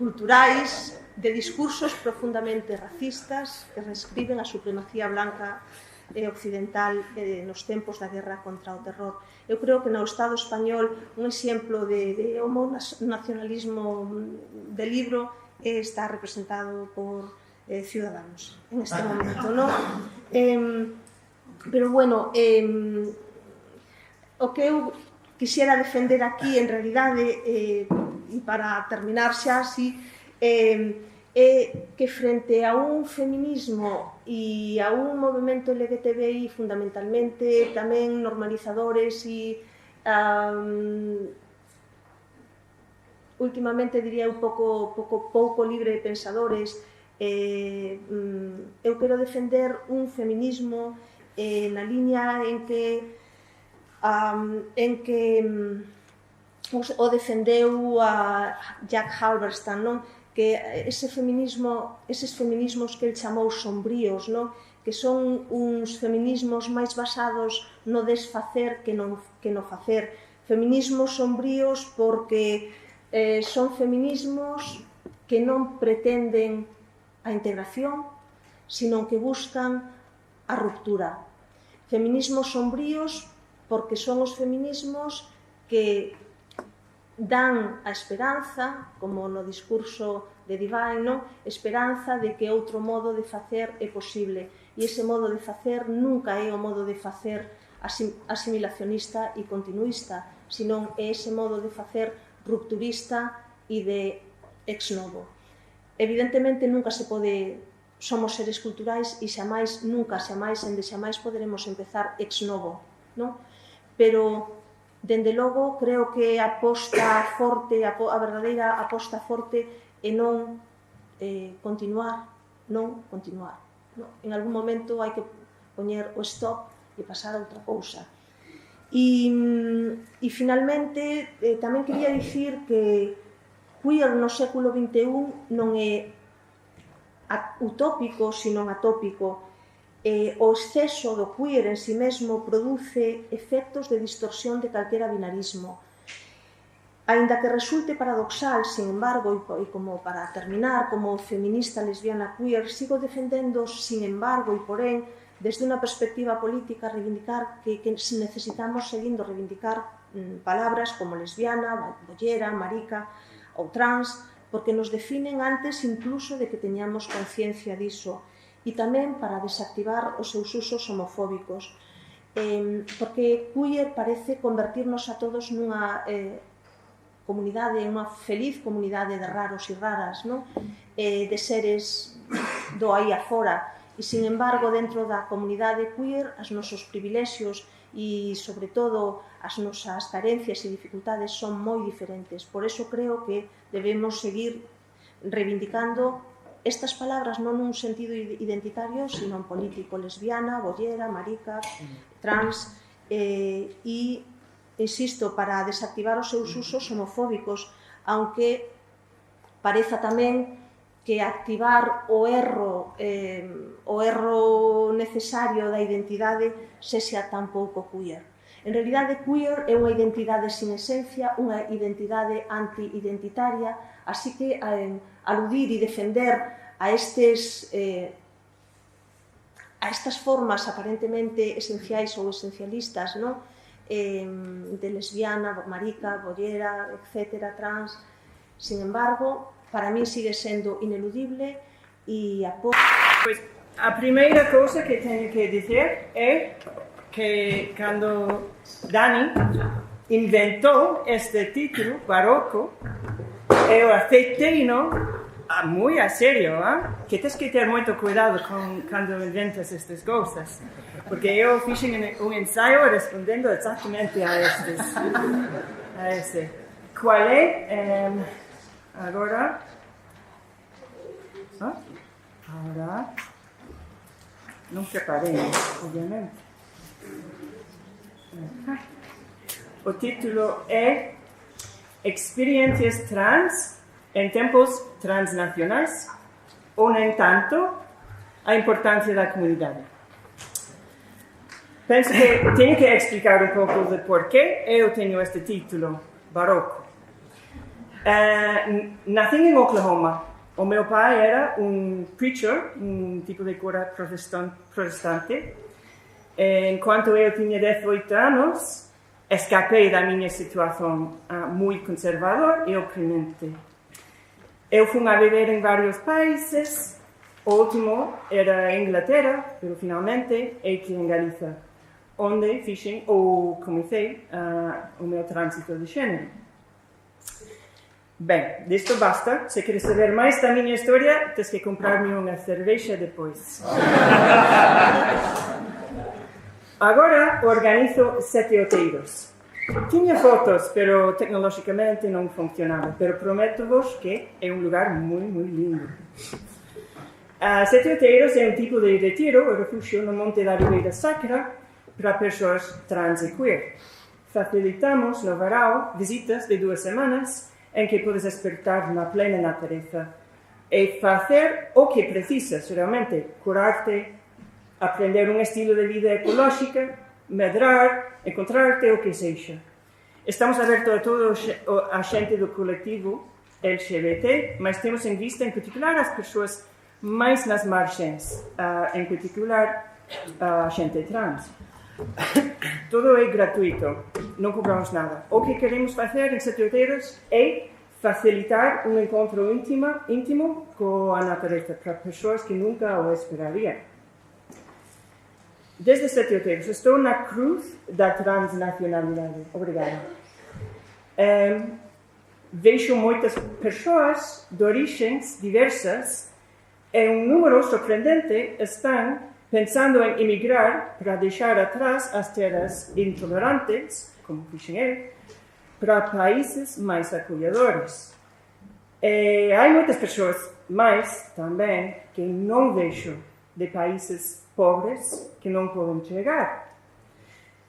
culturais, de discursos profundamente racistas que reescriben a supremacía blanca e occidental nos tempos da guerra contra o terror. Eu creo que no Estado español un exemplo de homonacionalismo de libro está representado por Ciudadanos en este momento, ¿no? Pero bueno, o que eu quixera defender aquí, en realidade, e para terminar xa así, que frente a un feminismo e a un movimento LGTBI fundamentalmente tamén normalizadores e últimamente diría un pouco libre pensadores, eu quero defender un feminismo na liña en que o defendeu a Jack Halberstam, non? Que eses feminismos que ele chamou sombríos, non? Que son uns feminismos máis basados no desfacer que no facer. Feminismos sombríos porque son feminismos que non pretenden a integración, sino que buscan a ruptura. Feminismos sombríos porque son os feminismos que dan a esperanza, como no discurso de Divine, non? Esperanza de que outro modo de facer é posible. E ese modo de facer nunca é o modo de facer asimilacionista e continuista, senón é ese modo de facer rupturista e de ex novo. Evidentemente, nunca se pode... Somos seres culturais e xamais, nunca, xamais, ende xamais poderemos empezar ex novo, non? Pero... Dende logo, creo que a aposta forte, a verdadeira aposta forte é non continuar. En algún momento hai que poñer o stop e pasar a outra cousa. E finalmente, tamén quería dicir que queer no século XXI non é utópico, sino atópico. O exceso do queer en si mesmo produce efectos de distorsión de calquera binarismo. Aínda que resulte paradoxal, sin embargo, e como para terminar, como feminista lesbiana queer, sigo defendendo, sin embargo, e porén, desde unha perspectiva política, reivindicar que necesitamos seguindo reivindicar palabras como lesbiana, bollera, marica ou trans, porque nos definen antes incluso de que teñamos conciencia diso. E tamén para desactivar os seus usos homofóbicos, porque queer parece convertirnos a todos nunha comunidade, unha feliz comunidade de raros e raras, non? De seres do aí afora, e, sin embargo, dentro da comunidade queer, os nosos privilexios e, sobre todo, as nosas carencias e dificultades son moi diferentes. Por eso creo que debemos seguir reivindicando estas palabras non nun sentido identitario, sino en político, lesbiana, bollera, marica, trans, e, insisto, para desactivar os seus usos homofóbicos, aunque pareza tamén que activar o erro necesario da identidade sexa tan pouco queer. En realidade, queer é unha identidade sin esencia, unha identidade anti-identitaria, así que aludir e defender a estas formas aparentemente esenciais ou esencialistas, non? De lesbiana, marica, bollera, etc., trans. Sin embargo, para mí sigue sendo ineludible e Pues a primeira cousa que teño que dizer é que cando Dani inventou este título, barroco, eu aceitei, non? Moi a serio, que tens que ter moito cuidado cando inventas estas cousas, porque eu fixen un ensaio respondendo exactamente a este. Qual é, agora, non preparei, obviamente. O título é Experiências Trans em tempos transnacionais ou, nem tanto, a importância da comunidade. Penso que tenho que explicar um pouco de porquê eu tenho este título, Barroco. Nasci em Oklahoma. O meu pai era um preacher, um tipo de cura protestante. Enquanto eu tinha 18 anos, escapei da minha situação muito conservadora e oprimente. Eu fui a viver em vários países. O último era a Inglaterra, mas finalmente aqui em Galiza, onde comecei o meu trânsito de gênero. Bem, disto basta. Se queres saber mais da minha história, tens que comprar-me uma cerveja depois. Agora organizo 7 outeiros. Tinha fotos, mas tecnologicamente não funcionava. Mas prometo-vos que é um lugar muito, muito lindo. 7 outeiros é um tipo de retiro ou refúgio no Monte da Ribeira Sacra para pessoas trans e queer. Facilitamos no verão visitas de 2 semanas em que podes despertar na plena natureza e fazer o que precisas, realmente, curar-te, aprender um estilo de vida ecológica, medrar, encontrar-te, o que seja. Estamos abertos a toda a gente do coletivo LGBT, mas temos em vista, em particular, as pessoas mais nas margens, em particular, a gente trans. Tudo é gratuito, não cobramos nada. O que queremos fazer em 7 outeiros é facilitar um encontro íntimo com a natureza para pessoas que nunca o esperariam. Desde 7 outeiros, estou na cruz da transnacionalidade. Obrigada. Vejo muitas pessoas de origens diversas e um número surpreendente estão pensando em emigrar para deixar atrás as terras intolerantes, como dizem eu, para países mais acolhedores. E há muitas pessoas mais também que não vejo de países pobres que não podem chegar.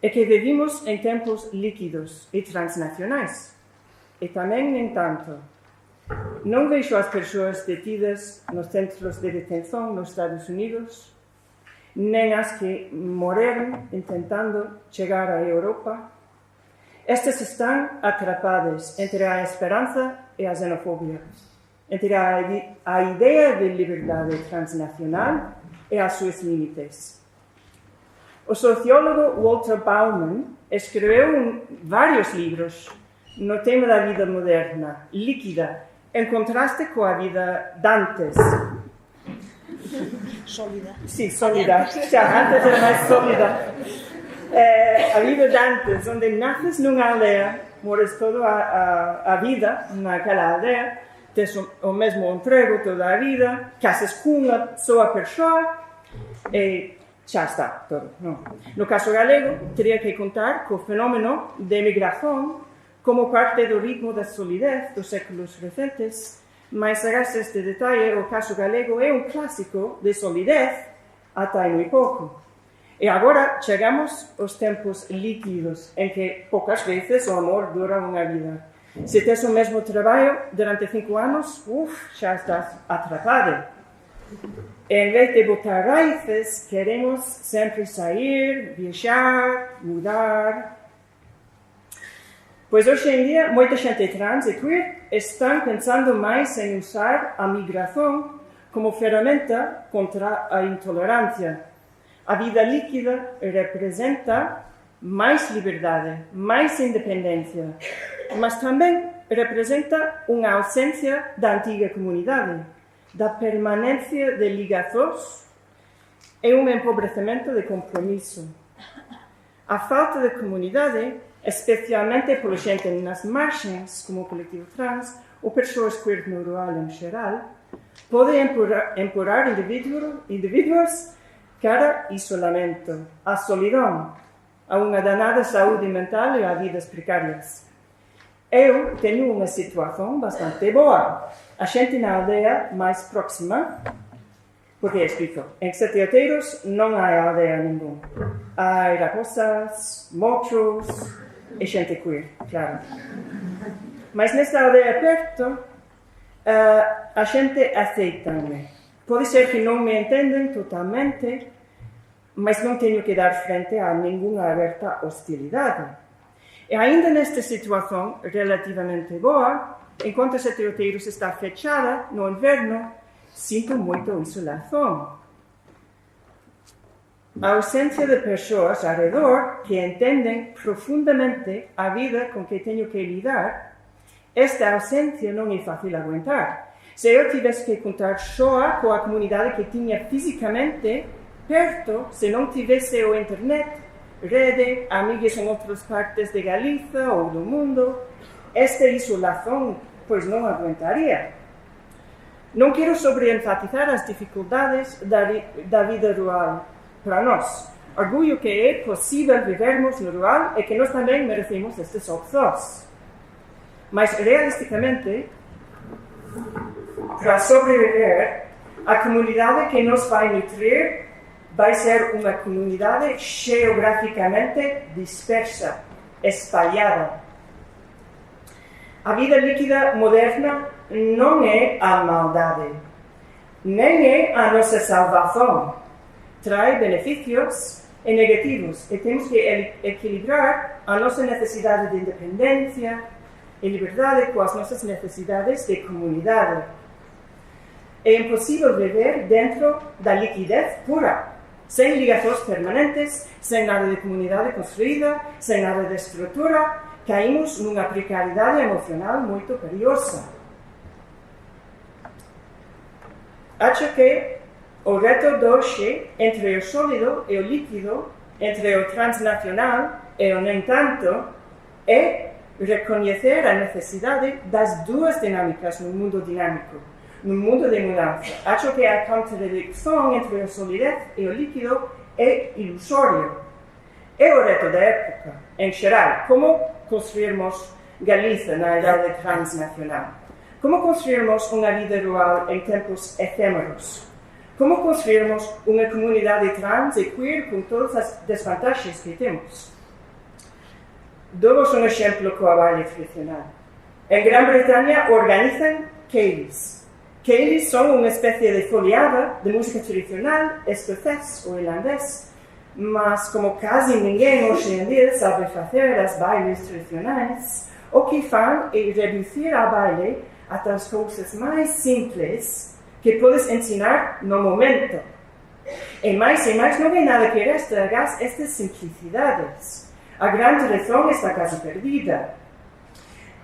E que vivimos em tempos líquidos e transnacionais. E também, no entanto, não vejo as pessoas detidas nos centros de detenção nos Estados Unidos, nem as que morreram tentando chegar à Europa. Estas estão atrapadas entre a esperança e a xenofobia, entre a ideia de liberdade transnacional e os seus limites. O sociólogo Walter Bauman escreveu vários livros no tema da vida moderna, líquida, em contraste com a vida de antes. Sólida. Sim, sólida. Já antes era mais sólida. A vida de antes, onde nasces numa aldeia, moras toda a vida naquela aldeia, tens o mesmo emprego toda a vida, casas com uma só pessoa e já está tudo. Não. No caso galego, teria que contar com o fenómeno de imigração como parte do ritmo da solidez dos séculos recentes, mas graças a este detalhe, o caso galego é um clássico de solidez até muito pouco. E agora chegamos aos tempos líquidos, em que poucas vezes o amor dura uma vida. Se tens o mesmo trabalho durante 5 anos, já estás atrapado. Em vez de botar raízes, queremos sempre sair, viajar, mudar. Pois hoje em dia, muita gente trans e queer estão pensando mais em usar a migração como ferramenta contra a intolerância. A vida líquida representa mais liberdade, mais independência, mas também representa uma ausência da antiga comunidade, da permanência de ligações e um empobrecimento de compromisso. A falta de comunidade, especialmente por gente nas margens, como o coletivo trans, ou pessoas queer no rural em geral, pode empurrar indivíduos cara isolamento, a solidão, a uma danada saúde mental e a vidas precárias. Eu tenho uma situação bastante boa. A gente na aldeia mais próxima, porque explico, em 7 outeiros não há aldeia nenhuma. Há raposas, mochos e gente queer, claro. Mas nesta aldeia perto, a xente aceitame. Pode ser que non me entenden totalmente, mas non teño que dar frente a ningunha aberta hostilidade. E aínda nesta situación relativamente boa, enquanto ese Teoteiros está fechada no inverno, sinto moita isolación. A ausencia de persoas alrededor que entenden profundamente a vida con que teño que lidar, esta ausencia non é fácil aguentar. Se eu tivesse que contar só coa comunidade que tiña fisicamente perto, se non tivese o internet, rede, amigos en outras partes de Galiza ou do mundo, esta isolación pois non aguentaría. Non quero sobreenfatizar as dificultades da vida rural para nós. Orgullo que é possível vivermos no rural e que nós tamén merecemos estes opções. Mas, realisticamente, para sobreviver, a comunidade que nos vai nutrir vai ser uma comunidade geograficamente dispersa, espalhada. A vida líquida moderna não é a maldade, nem é a nossa salvação. Traz benefícios e negativos e temos que equilibrar a nossa necessidade de independência e liberdade com as nossas necessidades de comunidade. É impossível viver dentro da liquidez pura, sem ligações permanentes, sem nada de comunidade construída, sem nada de estrutura. Caímos numa precariedade emocional muito perigosa. Acho que o reto de hoje entre o sólido e o líquido, entre o transnacional e o nem tanto, é reconhecer a necessidade das duas dinâmicas no mundo dinâmico, no mundo de mudança. Acho que a contradição entre a solidez e o líquido é ilusório. É o reto da época, em geral. Como construirmos Galiza na idade transnacional? Como construirmos uma vida rural em tempos efêmeros? Como construirmos uma comunidade trans e queer com todas as desvantagens que temos? Dou-vos um exemplo com a baile tradicional. Em Grã-Bretanha organizam Keilis. Keilis são uma espécie de folheada de música tradicional escocês ou irlandês, mas como quase ninguém hoje em dia sabe fazer as bailes tradicionais, o que faz é reduzir a baile até as coisas mais simples que podes ensinar no momento. E mais não é nada que resta estas simplicidades. A grande razão está quase perdida.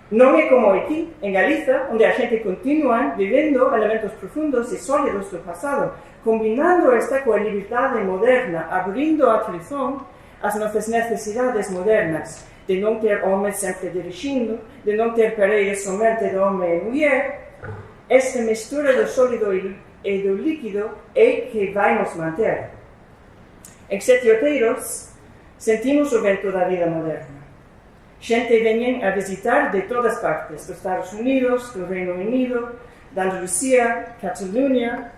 Não é como aqui, em Galiza, onde a gente continua vivendo elementos profundos e sólidos do passado, combinando esta com a liberdade moderna, abrindo a atenção às nossas necessidades modernas, de não ter homens sempre dirigindo, de não ter pareias somente de homem e mulher. Esta mistura do sólido e do líquido é que vai nos manter. Em Sete Outeiros, sentimos o vento da vida moderna. Gente vem a visitar de todas partes, dos Estados Unidos, do Reino Unido, da Andalucía, Catalunha,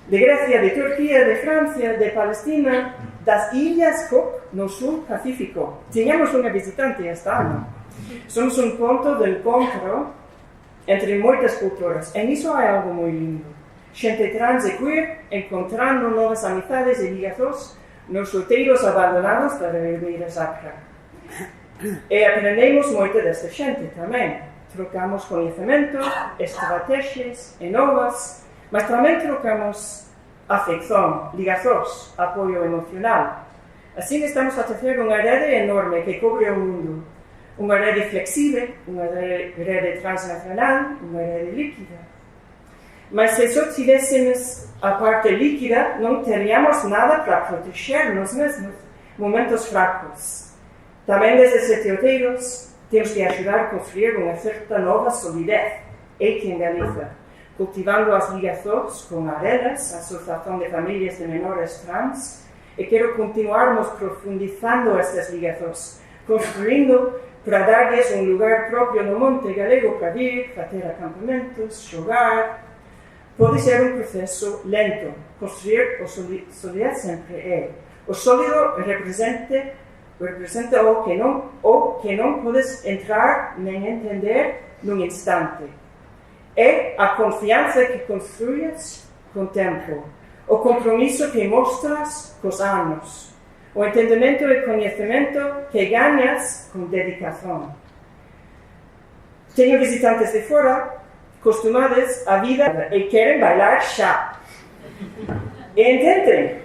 de Grecia, de Turquia, de Francia, de Palestina, das Ilhas Cook, no sul Pacífico. Tínhamos uma visitante este ano. Somos um ponto de encontro entre muitas culturas. E nisso há algo muito lindo. Gente trans e queer encontrando novas amizades e ligações nos outeiros abandonados da Ribeira Sacra. E aprendemos muito desta gente também. Trocamos conhecimento, estratégias e novas, mas também trocamos afeição, ligações, apoio emocional. Assim estamos a tecer uma rede enorme que cobre o mundo. Uma rede flexível, uma rede transnacional, uma rede líquida. Mas se só tivéssemos a parte líquida, não teríamos nada para proteger nós mesmos, momentos fracos. Também desde Sete Outeiros, temos que ajudar a construir uma certa nova solidez aqui em Galiza, cultivando as ligações com a REDES, a Associação de Famílias de Menores Trans, e quero continuarmos profundizando estas ligações, construindo para dar-lhes um lugar próprio no Monte Galego para vir, fazer acampamentos, jogar. Pode ser um processo lento. Construir o solidez sempre é. O sólido representa o que não podes entrar nem entender num instante. É a confianza que construyes con tempo, o compromiso que mostras cos anos, o entendimento e conhecimento que ganas con dedicación. Tenho visitantes de fora, acostumados à vida e querem bailar xa. E intentem,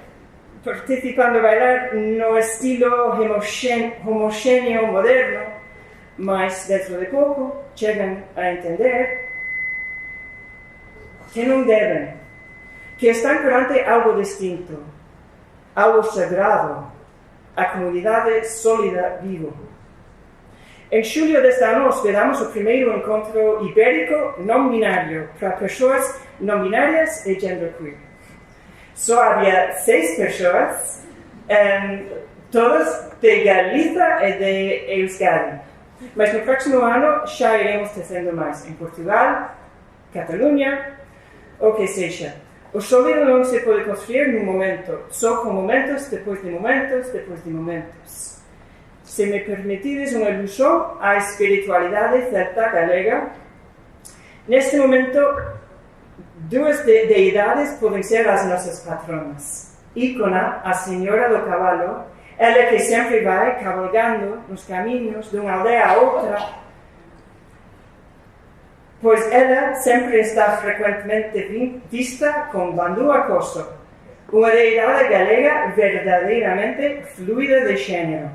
participando a bailar no estilo homogéneo moderno, mas dentro de pouco chegam a entender que não devem, que estão perante algo distinto, algo sagrado, a comunidade sólida vivo. Em julho deste ano hospedamos o primeiro encontro ibérico não binário para pessoas não binárias e genderqueer. Só havia 6 pessoas, todas de Galiza e de Euskadi. Mas no próximo ano já iremos tecendo mais em Portugal, Catalunha, ou que seja. O sólido não se pode construir num momento, só com momentos, depois de momentos, depois de momentos. Se me permitides uma ilusão à espiritualidade celta galega, neste momento, 2 deidades podem ser as nossas patronas. Ícona, a Senhora do Cavalo, ela que sempre vai cavalgando nos caminhos de uma aldeia a outra, pois ela sempre está frequentemente vista com Bandua Coso, uma deidade galega verdadeiramente fluida de gênero.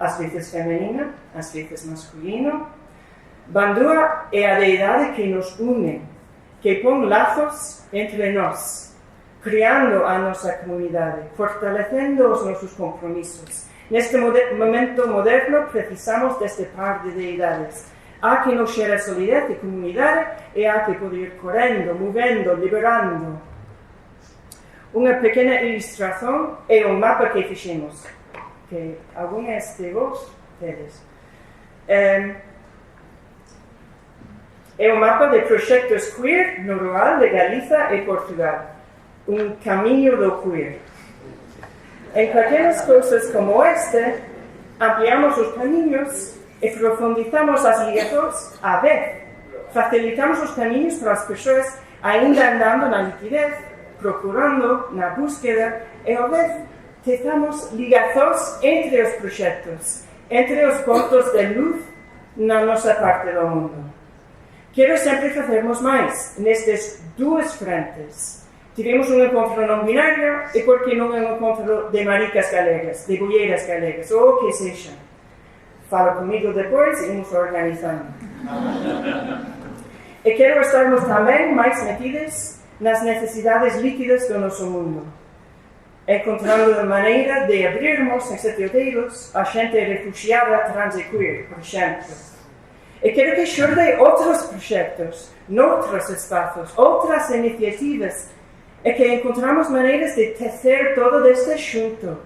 Às vezes feminina, às vezes masculino. Bandua é a deidade que nos une, que põe laços entre nós, criando a nossa comunidade, fortalecendo os nossos compromissos. Neste momento moderno, precisamos deste par de deidades. Há que nos gera solidez e comunidade e há que poder ir correndo, movendo, liberando. Uma pequena ilustração é um mapa que fizemos. Que alguns de vós tedes. É um mapa de projetos queer no rural de Galiza e Portugal. Um caminho do queer. Em pequenas coisas como este, ampliamos os caminhos e profundizamos as ligações à vez. Facilitamos os caminhos para as pessoas ainda andando na liquidez, procurando na búsqueda e ao vez tentamos ligações entre os projetos, entre os pontos de luz na nossa parte do mundo. Quero sempre fazermos mais nestas 2 frentes. Tivemos um encontro não binário e por que não um encontro de maricas galegas, de boieiras galegas, ou o que seja. Fala comigo depois e nos organizando. E quero estarmos também mais metidos nas necessidades líquidas do nosso mundo. Encontrando a maneira de abrirmos em seteiros a gente refugiada trans e queer, por exemplo. E quero que surjam outros projetos, noutros espaços, outras iniciativas, e que encontramos maneiras de tecer todo este junto.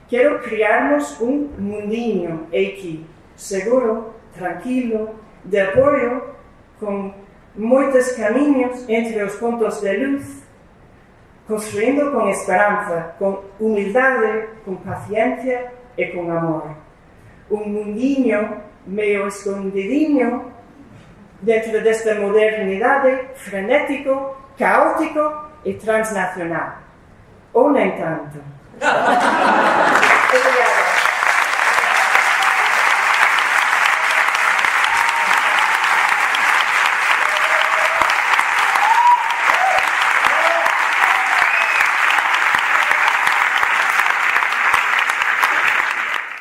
Quero criarmos um mundinho aqui, seguro, tranquilo, de apoio, com muitos caminhos entre os pontos de luz, construindo com esperança, com humildade, com paciência e com amor. Um mundinho meio escondidinho dentro desta modernidade frenético, caótico e transnacional. Ou nem tanto.